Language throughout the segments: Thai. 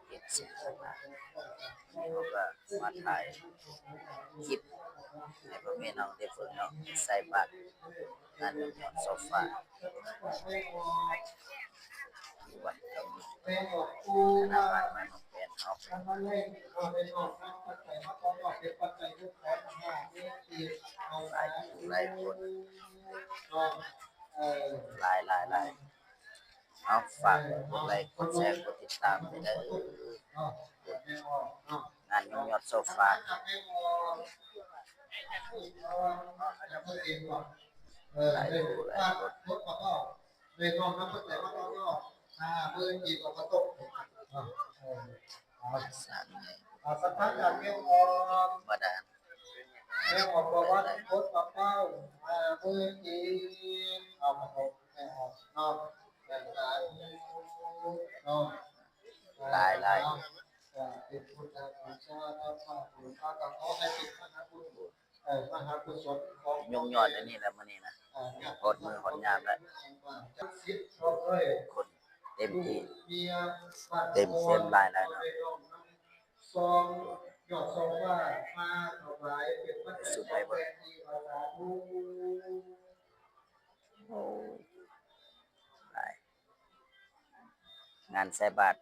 เก็บเสียงมาเขาก็มาถ่ายคลิปให้พ่อแม่น้องได้เบิ่งเนาะใส่บาตรงานยอดโซฟาที่วัดก็มีคณะบ้านมานกแปนเนาะหลายผู้หลายคนหลายเอาฝากกดไลค์กดแชร์กดติดตามไปเด้องานยอดโซฟาหลายผู้หลายคนสร้างไงบ่ได้แม่ออกบอกว่าโคตรปะเป้ามือจีนเอามาหกแม่ออกนอกแต่งกายนอกหลายเป็นพุทธบูชาธรรมบูชากับขอให้เป็นมหาบุญมหากุศลของ ยงยอดอันนี้แหละมื้อนี้นะกดมือหดยามแล้วคนเต็มที่เต็มหลายเนาะซองยอดซองว่ามาถวายเป็นวัตถุมงคลที่ภาษาทุ โอ้หลายงานใส่บาตร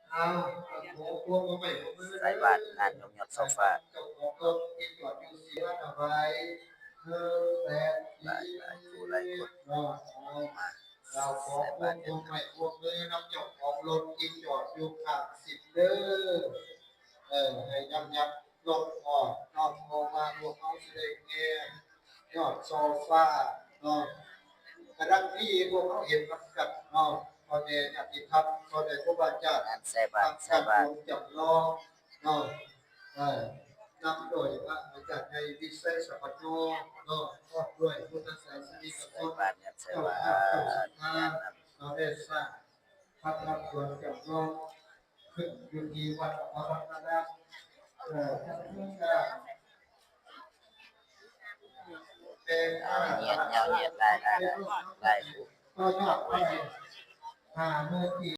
ใส่บาตรงานยอดโซฟาหลายผู้หลายคนมาเราขอ ใส่ พว บาง ตร พวงไม้พวงมือนำจบของรถกินจอดอยู่ข้างสิบเด้อให้ยับลงออกนอกโมมาพวกเขาสิได้เงี้ยยอดโซฟาเนาะกระดังที่พวกเขาเห็นกับเนาะตอนนี้อธิษฐานตอนนี้พระบาเจ้าง านใส่บาตรจำลองเนาะนำโดยพระอาจารย์ในวิเศษสัพพโนเนาะก็ด้วยพุทธศาสนิกช ใส่ น บาตรงานใส่บาตรงานนำ เราได้สร้างพระรับส่วนจำลองขึ้นอยู่ที่วัดพระวัฒนะท่านผู้เป็นเงียบหลายผู้ก็ยอดไปหาเมื่อที่